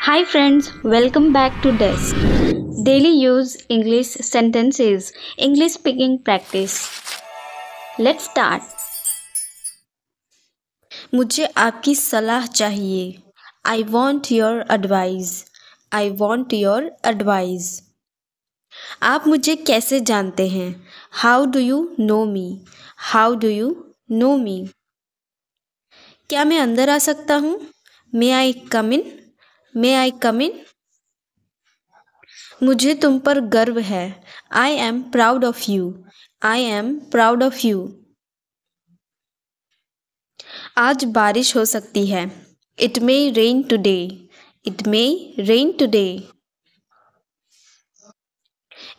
Hi friends, welcome back to Desk. Daily use English sentences, English speaking practice. Let's start. मुझे आपकी सलाह चाहिए. I want your advice. I want your advice. आप मुझे कैसे जानते हैं? How do you know me? How do you know me? क्या मैं अंदर आ सकता हूँ? May I come in? May I come in? मुझे तुम पर गर्व है. I am proud of you. I am proud of you. आज बारिश हो सकती है. It may rain today. It may rain today.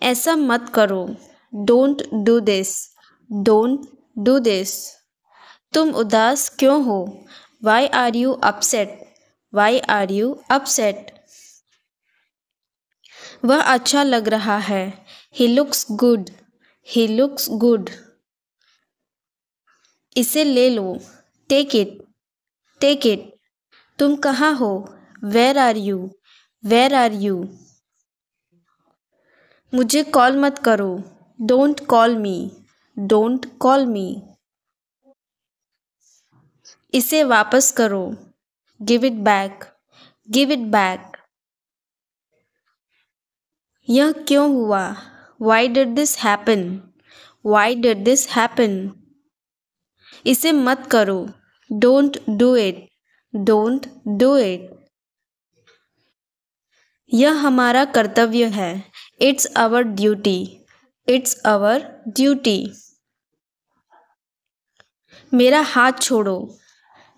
ऐसा मत करो. Don't do this. Don't do this. तुम उदास क्यों हो? Why are you upset? Why are you upset? वह अच्छा लग रहा है. He looks good. He looks good. इसे ले लो. Take it. Take it. तुम कहाँ हो? Where are you? Where are you? मुझे कॉल मत करो. Don't call me. Don't call me. इसे वापस करो. Give it back. Give it back. यह क्यों हुआ? Why did this happen? Why did this happen? इसे मत करो. Don't do it. Don't do it. यह हमारा कर्तव्य है. It's our duty. It's our duty. मेरा हाथ छोड़ो.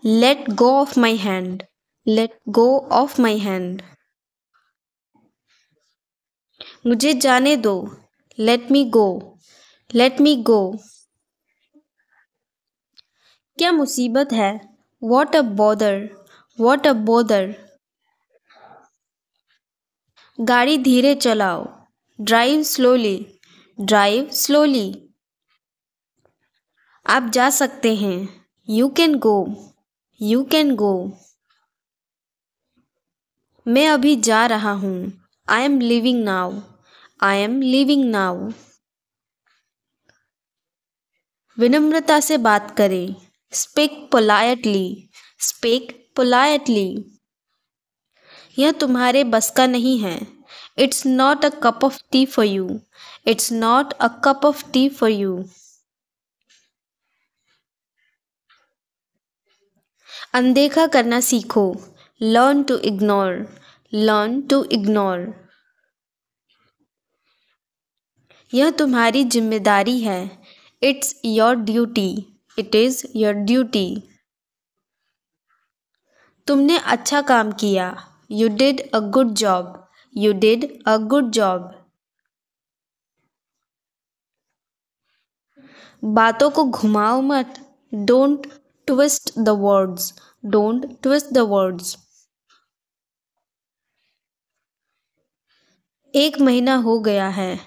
Let go of my hand. Let go of my hand. मुझे जाने दो. Let me go. Let me go. क्या मुसीबत है? What a bother. What a bother. गाड़ी धीरे चलाओ. Drive slowly. Drive slowly. आप जा सकते हैं. You can go. You can go. मैं अभी जा रहा हूँ. I am leaving now. I am leaving now. विनम्रता से बात करें. Speak politely. Speak politely. यह तुम्हारे बस का नहीं है. It's not a cup of tea for you. It's not a cup of tea for you. अनदेखा करना सीखो. Learn to ignore. Learn to ignore. यह तुम्हारी जिम्मेदारी है. It's your duty. It is your duty. तुमने अच्छा काम किया. You did a good job. You did a good job. बातों को घुमाओ मत. Don't twist the words. Don't twist the words. एक महीना हो गया है.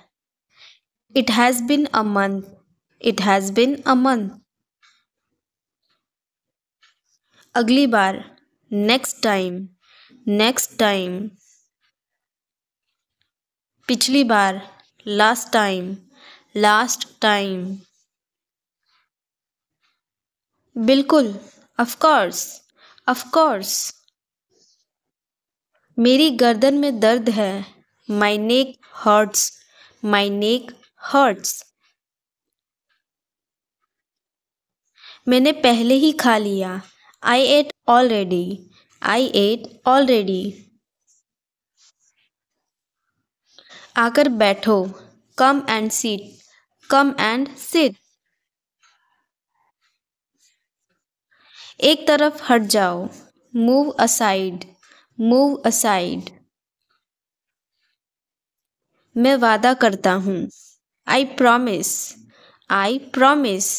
It has been a month. It has been a month. अगली बार. Next time. Next time. पिछली बार. Last time. Last time. बिल्कुल. Of course. Of course. मेरी गर्दन में दर्द है. My neck hurts. My neck hurts. मैंने पहले ही खा लिया. I ate already. I ate already. आकर बैठो. Come and sit. Come and sit. एक तरफ हट जाओ. Move aside. Move aside. मैं वादा करता हूँ. I promise. I promise.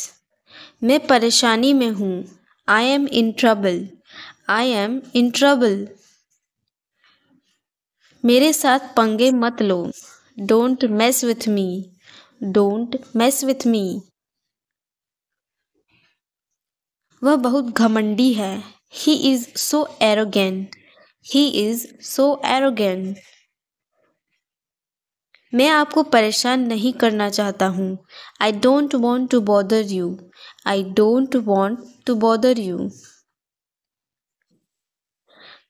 मैं परेशानी में हूँ. I am in trouble. I am in trouble. मेरे साथ पंगे मत लो. Don't mess with me. Don't mess with me. वह बहुत घमंडी है। He is so arrogant. He is so arrogant. मैं आपको परेशान नहीं करना चाहता हूँ। I don't want to bother you. I don't want to bother you.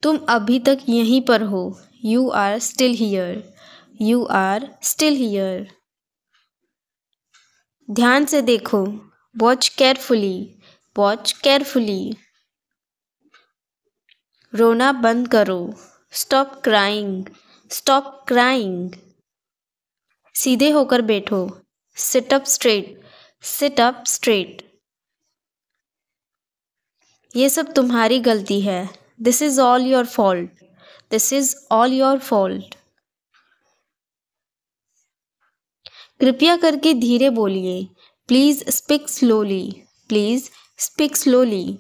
तुम अभी तक यहीं पर हो। You are still here. You are still here. ध्यान से देखो। Watch carefully. Watch carefully. रोना बंद करो। Stop crying. Stop crying. सीधे होकर बैठो। Sit up straight. Sit up straight. ये सब तुम्हारी गलती है। This is all your fault. This is all your fault. कृपया करके धीरे बोलिए। Please speak slowly. Please speak slowly.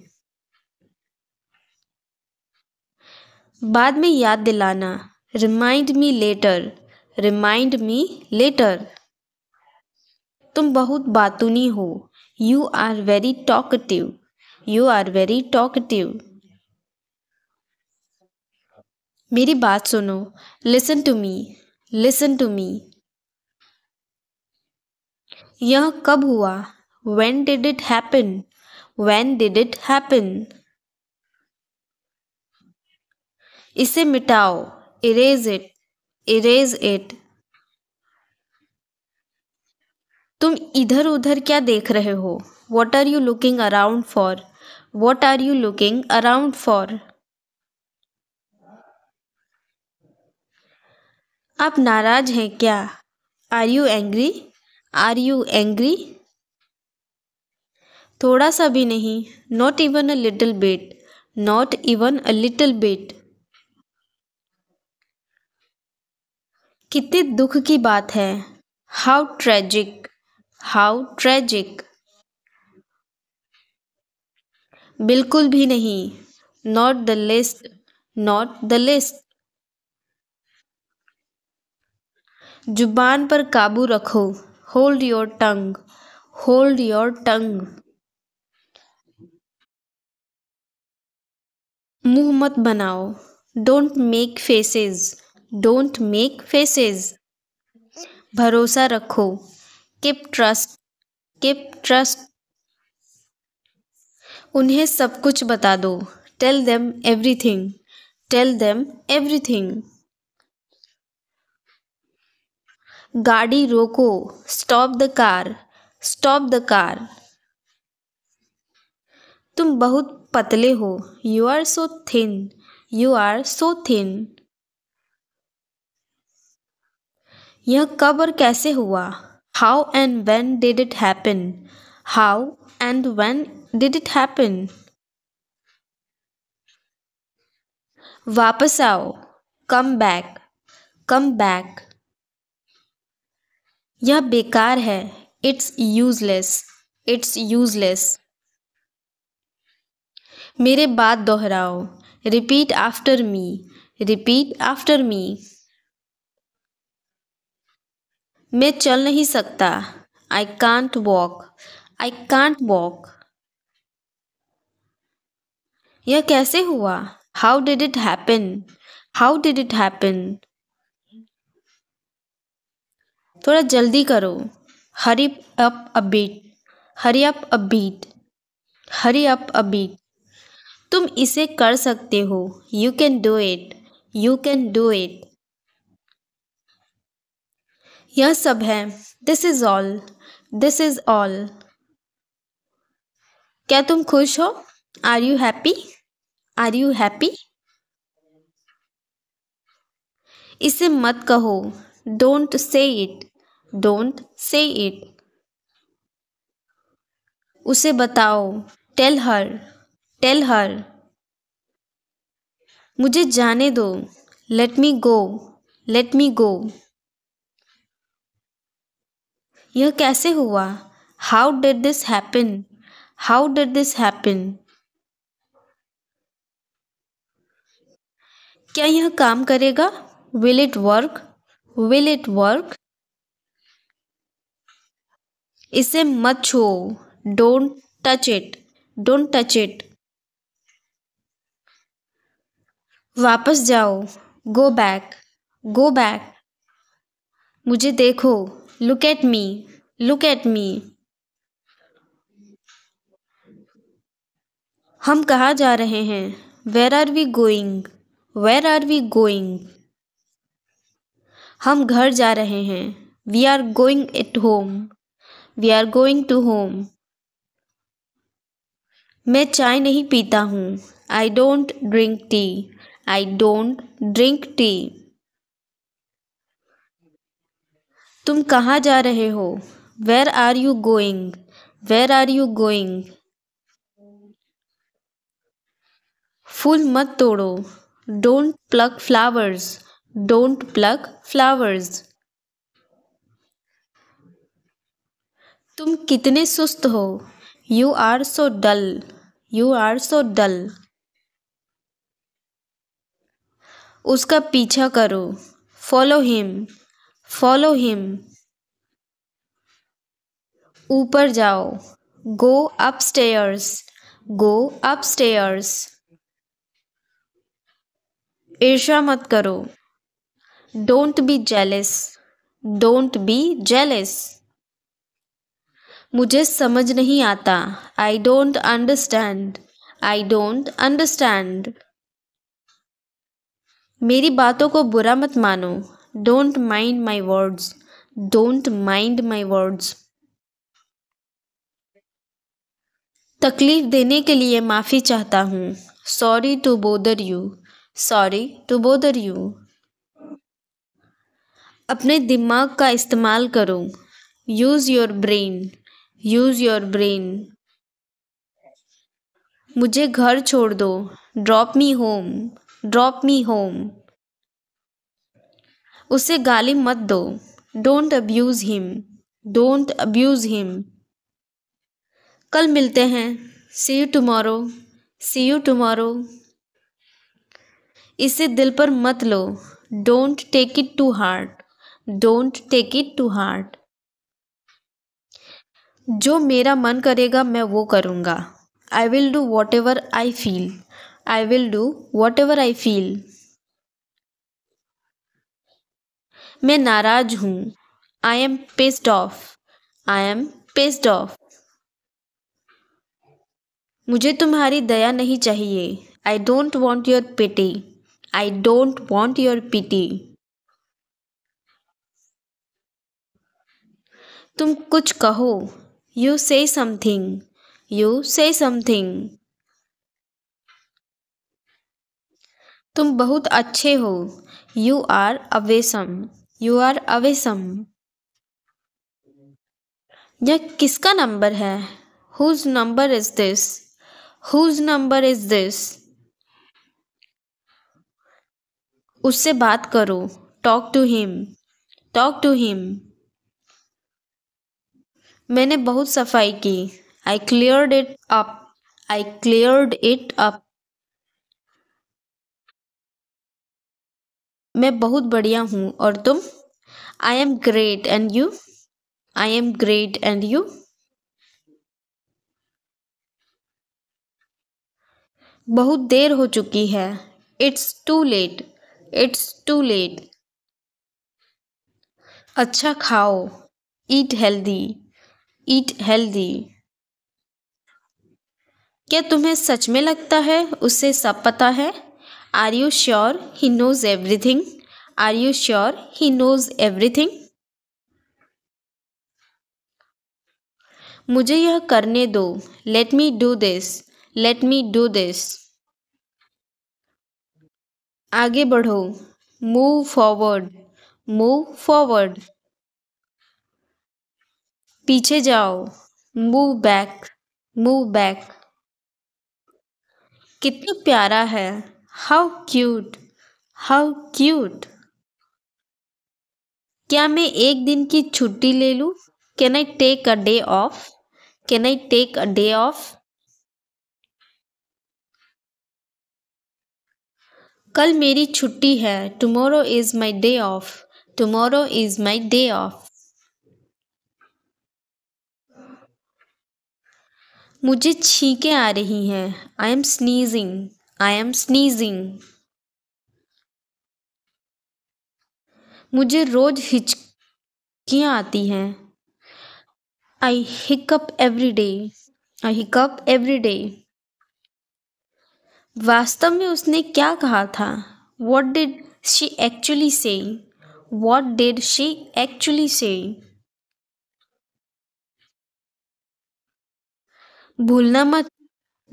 बाद में याद दिलाना। Remind me later. Remind me later. तुम बहुत बातूनी हो। You are very talkative. You are very talkative. मेरी बात सुनो। Listen to me. Listen to me. यह कब हुआ? When did it happen? When did it happen? इसे मिटाओ। Erase it. Erase it. तुम इधर उधर क्या देख रहे हो? What are you looking around for? What are you looking around for? आप नाराज हैं क्या? Are you angry? Are you angry? थोड़ा सा भी नहीं। Not even a little bit. Not even a little bit. कितने दुख की बात है। How tragic. How tragic. बिल्कुल भी नहीं। Not the least. Not the least. जुबान पर काबू रखो। Hold your tongue. Hold your tongue. मुंह मत बनाओ। Don't make faces. Don't make faces. भरोसा रखो। Keep trust. Keep trust. उन्हें सब कुछ बता दो। Tell them everything. Tell them everything. गाड़ी रोको। Stop the car. Stop the car. तुम बहुत पतले हो। You are so thin. You are so thin. यह कब और कैसे हुआ? How and when did it happen? How and when did it happen? वापस आओ। Come back. Come back. यह बेकार है। It's useless. It's useless. मेरे बात दोहराओ। Repeat after me. Repeat after me. मैं चल नहीं सकता। I can't walk. I can't walk. यह कैसे हुआ? How did it happen? How did it happen? थोड़ा जल्दी करो। Hurry up a beat. Hurry up a beat. Hurry up a beat. तुम इसे कर सकते हो। You can do it. You can do it. यह सब है। This is all. This is all. क्या तुम खुश हो? Are you happy? Are you happy? इसे मत कहो। Don't say it. Don't say it. उसे बताओ। Tell her. Tell her. मुझे जाने दो। Let me go. Let me go. यह कैसे हुआ? How did this happen? How did this happen? क्या यह काम करेगा? Will it work? Will it work? इसे मत छुओ। Don't touch it. Don't touch it. वापस जाओ, गो बैक, गो बैक। मुझे देखो, look at me, look at me. हम कहाँ जा रहे हैं? Where are we going, where are we going. हम घर जा रहे हैं। We are going at home, we are going to home. मैं चाय नहीं पीता हूँ। I don't drink tea, I don't drink tea. तुम कहाँ जा रहे हो? Where are you going, where are you going. फूल मत तोड़ो, don't plug flowers, don't plug flowers. तुम कितने सुस्त हो? You are so dull, you are so dull. उसका पीछा करो, फॉलो हिम, फॉलो हिम। ऊपर जाओ, गो अपस्टेयर्स, गो अपस्टेयर्स। ईर्ष्या मत करो, don't be jealous, don't be jealous. मुझे समझ नहीं आता। I don't understand, I don't understand. मेरी बातों को बुरा मत मानो, don't mind my words, don't mind my words. तकलीफ देने के लिए माफ़ी चाहता हूँ। Sorry to bother you, sorry to bother you. अपने दिमाग का इस्तेमाल करो, use your brain, use your brain. मुझे घर छोड़ दो, drop me home, drop me home. उसे गाली मत दो, don't abuse him, don't abuse him. कल मिलते हैं, see you tomorrow, see you tomorrow. इसे दिल पर मत लो, don't take it to heart, don't take it to heart. जो मेरा मन करेगा मैं वो करूँगा। I will do whatever I feel, I will do whatever I feel. मैं नाराज हूँ। I am pissed off, I am pissed off. मुझे तुम्हारी दया नहीं चाहिए। I don't want your pity, I don't want your pity. तुम कुछ कहो, यू से समथिंग, यू से समथिंग। तुम बहुत अच्छे हो, you are awesome, you are awesome. यह किसका नंबर है? Whose number is this, whose number is this. उससे बात करो, talk to him, talk to him. मैंने बहुत सफाई की। I cleared it up, I cleared it up. मैं बहुत बढ़िया हूँ और तुम? I am great and you, I am great and you. बहुत देर हो चुकी है। It's too late, it's too late. अच्छा खाओ, ईट हेल्दी, ईट हेल्दी। क्या तुम्हें सच में लगता है उसे सब पता है? Are you sure he knows everything, are you sure he knows everything. मुझे यह करने दो, let me do this, let me do this. आगे बढ़ो, मूव फॉरवर्ड, मूव फॉरवर्ड। पीछे जाओ, मूव बैक, मूव बैक। कितना प्यारा है, हाउ क्यूट, हाउ क्यूट। क्या मैं एक दिन की छुट्टी ले लूँ? Can I take a day off, can I take a day off. कल मेरी छुट्टी है, tomorrow is my day off, tomorrow is my day off. मुझे छींकें आ रही हैं। I am sneezing. I am sneezing. मुझे रोज हिचकियाँ आती हैं। I hiccup every day. I hiccup every day. वास्तव में उसने क्या कहा था? What did she actually say? What did she actually से? भूलना मत।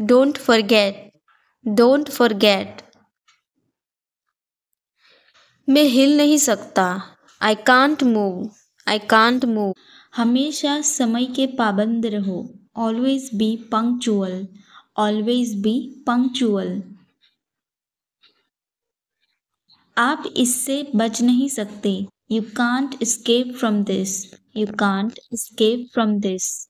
Don't forget. Don't forget. मैं हिल नहीं सकता। I can't move. I can't move. हमेशा समय के पाबंद रहो। Always be punctual. Always be punctual. आप इससे बच नहीं सकते। You can't escape from this. You can't escape from this.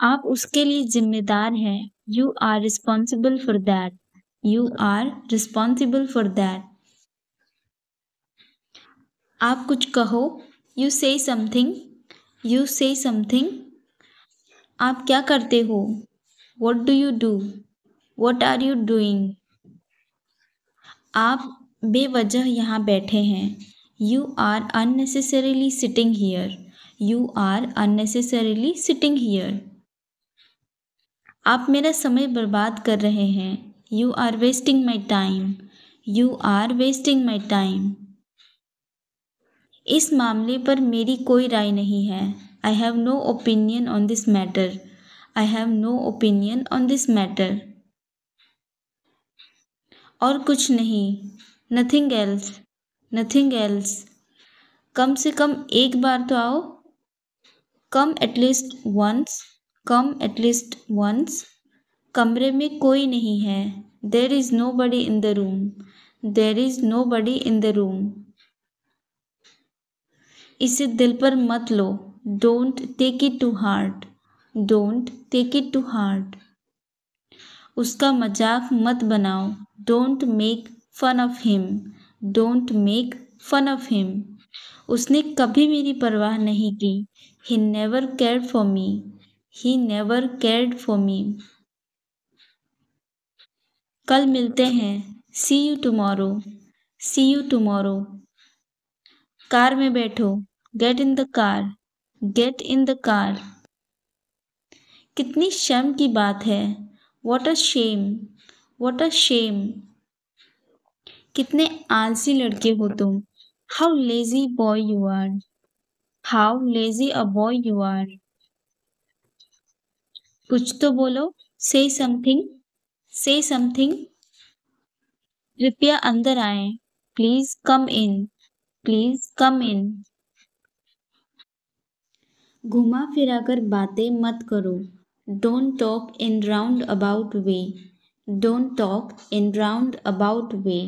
आप उसके लिए जिम्मेदार हैं। You are responsible for that. You are responsible for that. आप कुछ कहो। यू से समथिंग। यू से समथिंग। आप क्या करते हो? What do you do? What are you doing? आप बेवजह यहाँ बैठे हैं। You are unnecessarily sitting here. You are unnecessarily sitting here. आप मेरा समय बर्बाद कर रहे हैं। You are wasting my time. You are wasting my time. इस मामले पर मेरी कोई राय नहीं है। I have no opinion on this matter. I have no opinion on this matter. और कुछ नहीं। Nothing else. Nothing else. कम से कम एक बार तो आओ। Come at least once. Come at least once. कमरे में कोई नहीं है। There is nobody in the room. There is nobody in the room. इसे दिल पर मत लो। Don't take it to heart. Don't take it to heart. उसका मजाक मत बनाओ। Don't make fun of him. Don't make fun of him. उसने कभी मेरी परवाह नहीं की। ही never cared for me. He never cared for me. कल मिलते हैं। See you tomorrow. See you tomorrow. Car में बैठो। Get in the car. Get in the car. कितनी शर्म की बात है। What a shame. What a shame. कितने आलसी लड़के हो तुम। How lazy boy you are. How lazy a boy you are. कुछ तो बोलो। से समथिंग। से समथिंग। कृपया अंदर आए। Please come in. Please come in. घुमा फिराकर बातें मत करो। Don't talk in round about way. Don't talk in round about way.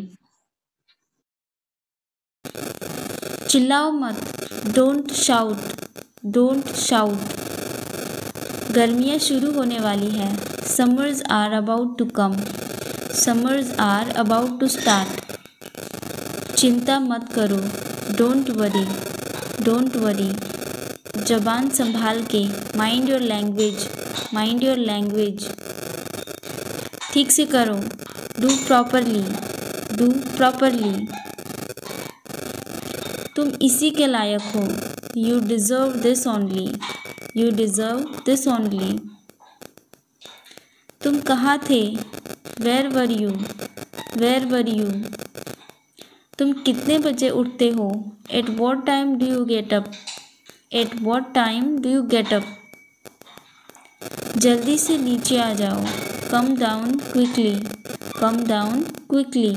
चिल्लाओ मत। Don't shout. Don't shout. गर्मियाँ शुरू होने वाली है। Summers are about to come. Summers are about to start. चिंता मत करो। Don't worry. Don't worry. जबान संभाल के। Mind your language. Mind your language. ठीक से करो। Do properly. Do properly. तुम इसी के लायक हो। You deserve this only. You deserve this only. तुम कहाँ थे? Where were you. Where were you. तुम कितने बजे उठते हो? At what time do you get up. At what time do you get up. जल्दी से नीचे आ जाओ। Come down quickly. Come down quickly.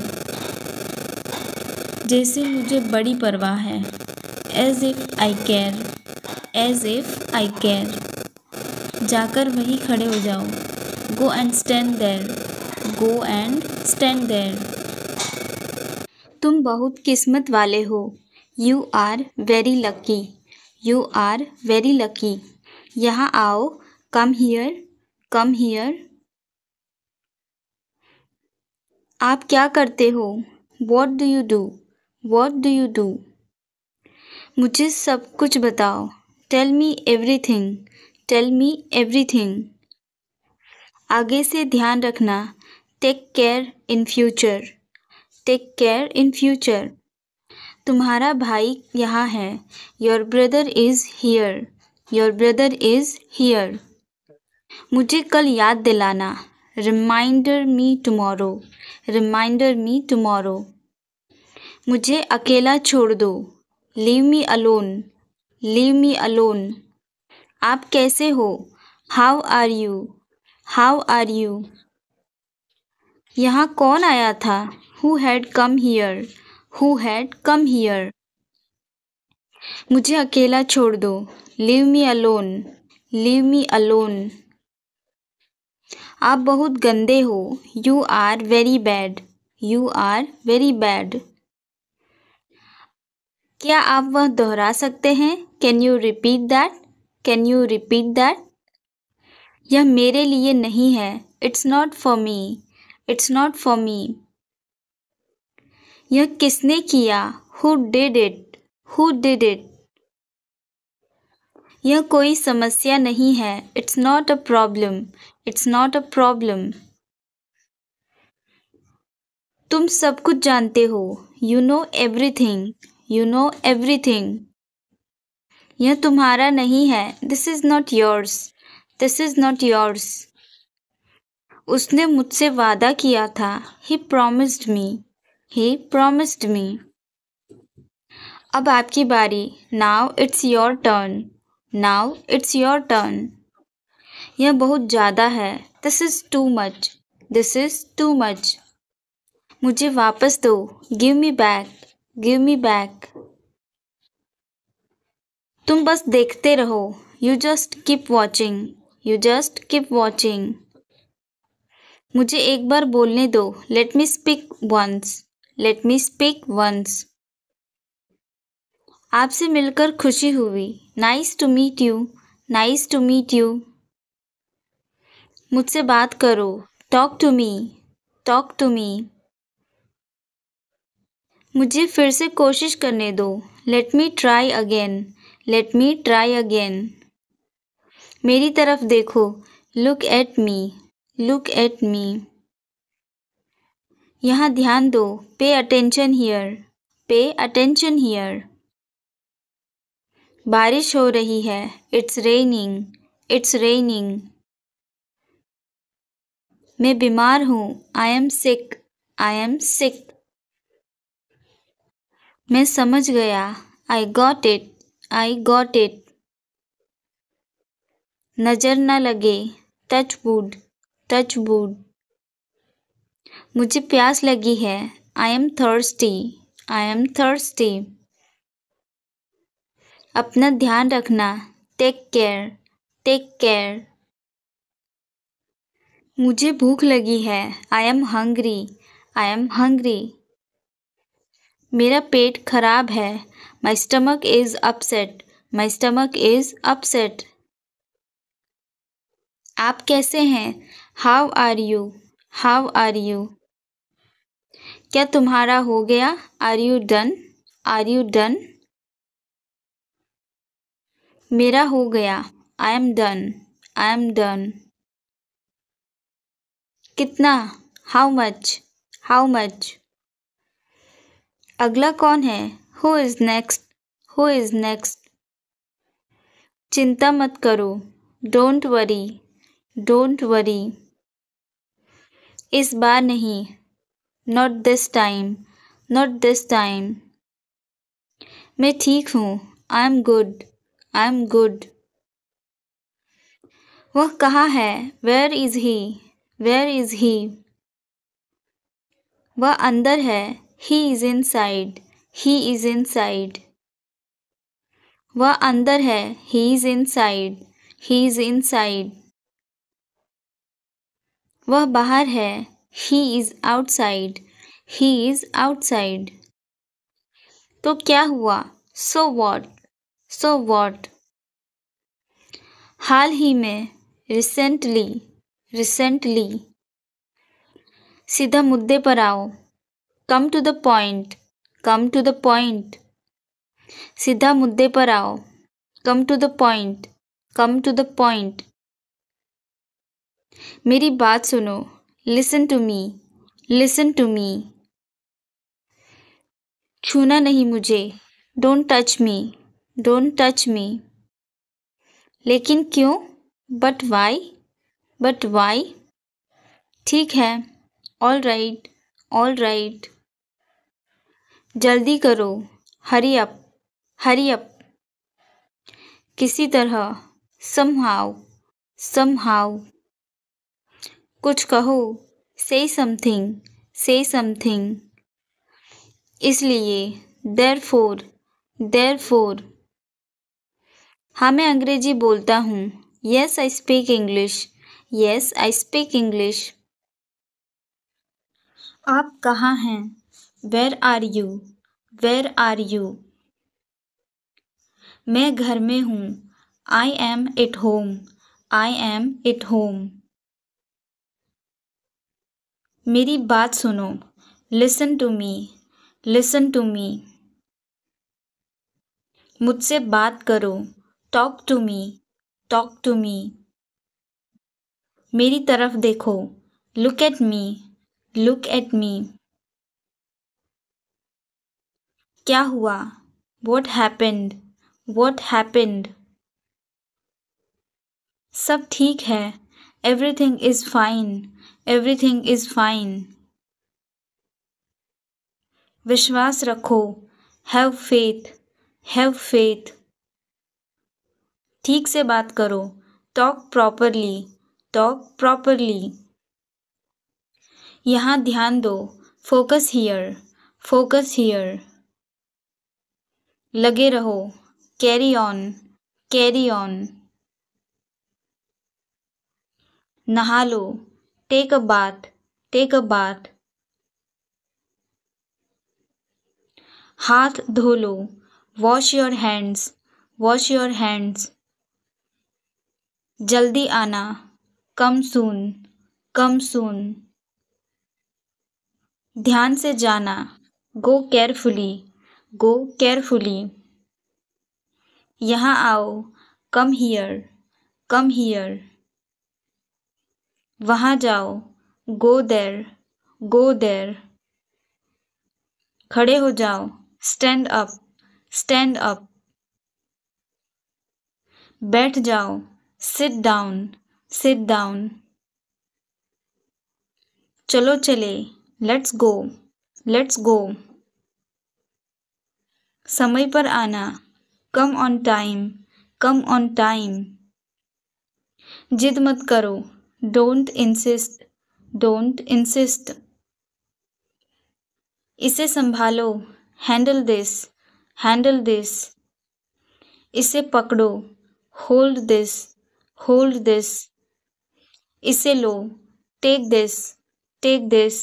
जैसे मुझे बड़ी परवाह है। As if I care. As if I care. जाकर वहीं खड़े हो जाओ। Go and stand there. Go and stand there. तुम बहुत किस्मत वाले हो। You are very lucky. You are very lucky. यहाँ आओ। Come here. Come here. आप क्या करते हो? What do you do? What do you do? मुझे सब कुछ बताओ। Tell me everything. Tell me everything. आगे से ध्यान रखना, take care in future, take care in future. तुम्हारा भाई यहाँ है, your brother is here, your brother is here. मुझे कल याद दिलाना, reminder me tomorrow, reminder me tomorrow. मुझे अकेला छोड़ दो, leave me alone, leave me alone. आप कैसे हो, how are you, how are you. यहाँ कौन आया था, who had come here, who had come here. मुझे अकेला छोड़ दो, leave me alone, leave me alone. आप बहुत गंदे हो, you are very bad, you are very bad. क्या आप वह दोहरा सकते हैं, can you repeat that, can you repeat that. यह मेरे लिए नहीं है, it's not for me, it's not for me. यह किसने किया, who did it, who did it. यह कोई समस्या नहीं है, it's not a problem, it's not a problem. तुम सब कुछ जानते हो, you know everything, you know everything. यह तुम्हारा नहीं है, this is not yours, this is not yours. उसने मुझसे वादा किया था, he promised me, he promised मी। अब आपकी बारी, now it's your turn, now it's your turn. यह बहुत ज़्यादा है, this is too much, this is too much. मुझे वापस दो, give me back, give me back. तुम बस देखते रहो, you just keep watching, you just keep watching. मुझे एक बार बोलने दो, let me speak once, let me speak once. आपसे मिलकर खुशी हुई, nice to meet you, nice to meet you. मुझसे बात करो, talk to me, talk to me. मुझे फिर से कोशिश करने दो, let me try again, let me try again. मेरी तरफ देखो, look at me, look at me. यहाँ ध्यान दो, pay attention here, pay attention here. बारिश हो रही है, इट्स रेनिंग, इट्स रेनिंग। मैं बीमार हूँ, I am sick, I am sick. मैं समझ गया, I got it, I got it. नज़र न लगे, टच वुड, टच वुड। मुझे प्यास लगी है, I am thirsty, I am thirsty. अपना ध्यान रखना, टेक केयर, टेक केयर। मुझे भूख लगी है, I am hungry, I am hungry. मेरा पेट खराब है, my stomach is upset, my stomach is upset. आप कैसे हैं, how are you, how are you. क्या तुम्हारा हो गया, are you done, are you done. मेरा हो गया, I am done, I am done. कितना, हाउ मच, हाउ मच। अगला कौन है, who is next, who is next. चिंता मत करो, डोंट वरी, डोंट वरी। इस बार नहीं, not this time, not this time. मैं ठीक हूँ, I am good, I am good. वह कहाँ है, where is he, where is he. वह अंदर है, he is inside, he is inside. वह अंदर है, he is inside, he is inside. वह बाहर है, he is outside, he is outside. तो क्या हुआ, सो वॉट, सो वॉट। हाल ही में, रिसेंटली, रिसेंटली। सीधा मुद्दे पर आओ, come to the point, come to the point. सीधा मुद्दे पर आओ, come to the point. Come to the point. मेरी बात सुनो, listen to me, listen to me. छूना नहीं मुझे, don't touch me, don't touch me. लेकिन क्यों? But why, but why? ठीक है, ऑल राइट, ऑल राइट। जल्दी करो, हरी अप, हरी अप। किसी तरह, समहाउ, समहाउ। कुछ कहो, से समथिंग, से समथिंग। इसलिए, देयरफॉर, देयरफॉर। हाँ, मैं अंग्रेजी बोलता हूँ। Yes I speak English, yes I speak English. आप कहाँ हैं? Where are you, where are you? मैं घर में हूँ। I am at home, I am at home. मेरी बात सुनो, listen to me, listen to me. मुझसे बात करो, talk to me, talk to me. मेरी तरफ देखो, look at me, look at me. क्या हुआ? What happened? What happened? सब ठीक है। Everything is fine. Everything is fine. विश्वास रखो। Have faith. Have faith. ठीक से बात करो। Talk properly. Talk properly. यहाँ ध्यान दो। Focus here. Focus here. लगे रहो। Carry on. Carry on. नहा लो। Take a bath. Take a bath. हाथ धो लो। Wash your hands, wash your hands. जल्दी आना। Come soon, come soon. ध्यान से जाना। Go carefully, go carefully. यहाँ आओ। Come here, come here. वहाँ जाओ। Go there, go there. खड़े हो जाओ। Stand up, stand up. बैठ जाओ। Sit down, sit down. चलो चले। Let's go, let's go. समय पर आना। Come on time, come on time. जिद मत करो। Don't insist, don't insist. इसे संभालो। Handle this, handle this. इसे पकड़ो। Hold this, hold this. इसे लो। Take this, take this.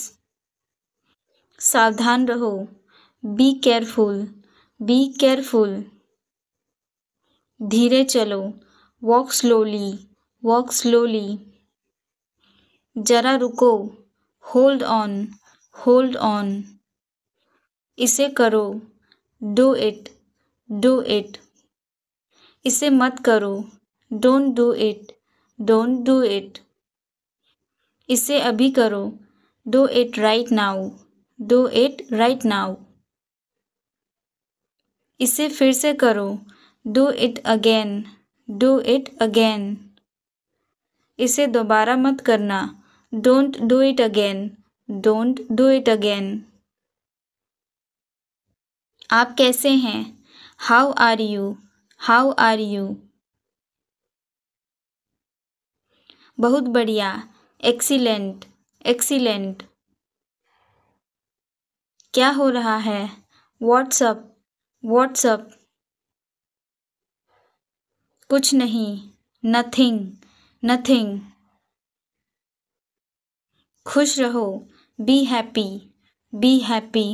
सावधान रहो। Be careful, be careful. धीरे चलो। Walk slowly, walk slowly. जरा रुको। Hold on, hold on. इसे करो। Do it, do it. इसे मत करो। Don't do it, don't do it. इसे अभी करो। Do it right now, do it right now. इसे फिर से करो। Do it again, do it again. इसे दोबारा मत करना। Don't do it again, don't do it again. आप कैसे हैं? How are you, how are you? बहुत बढ़िया। Excellent, excellent. क्या हो रहा है? What's up, what's up. कुछ नहीं। Nothing, nothing. खुश रहो। Be happy, be happy.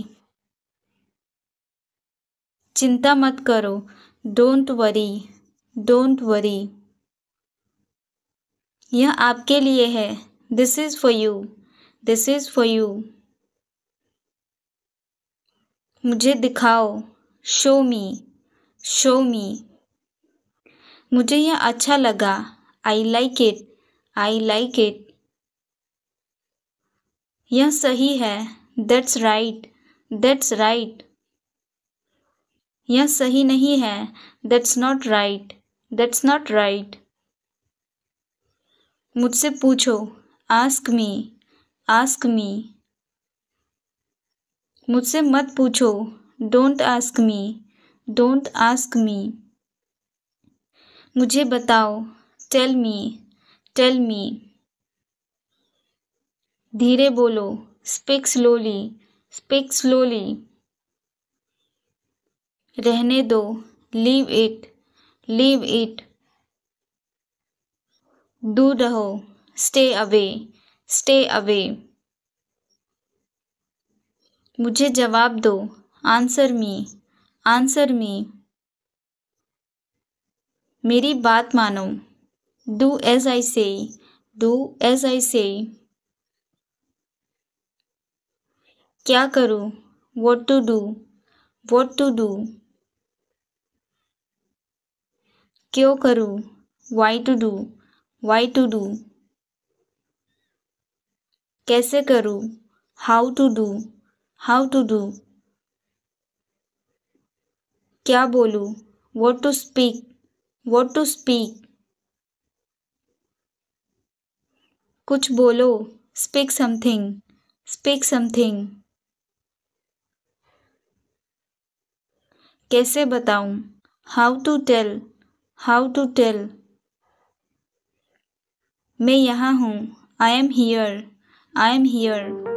चिंता मत करो। Don't worry, don't worry. यह आपके लिए है। This is for you, this is for you. मुझे दिखाओ। Show me, show me. मुझे यह अच्छा लगा। I like it. I like it. यह सही है। That's right. That's right. यह सही नहीं है। That's not right. That's not right. मुझसे पूछो। Ask me. Ask me. मुझसे मत पूछो। Don't ask me. Don't ask me. मुझे बताओ। Tell me. Tell me. धीरे बोलो। Speak slowly. Speak slowly. रहने दो। Leave it. Leave it. दूर रहो। Stay away. Stay away. मुझे जवाब दो। आंसर मी। Answer me. मेरी बात मानो। डू एज आई से। डू एज आई से। क्या करूँ? What to do? What to do? क्यों करूँ? Why to do? Why to do? कैसे करूँ? How to do? How to do? क्या बोलूँ? What to speak? What to speak? कुछ बोलो। Speak something. Speak something. कैसे बताऊँ? How to tell? How to tell? मैं यहाँ हूँ। I am here. I am here.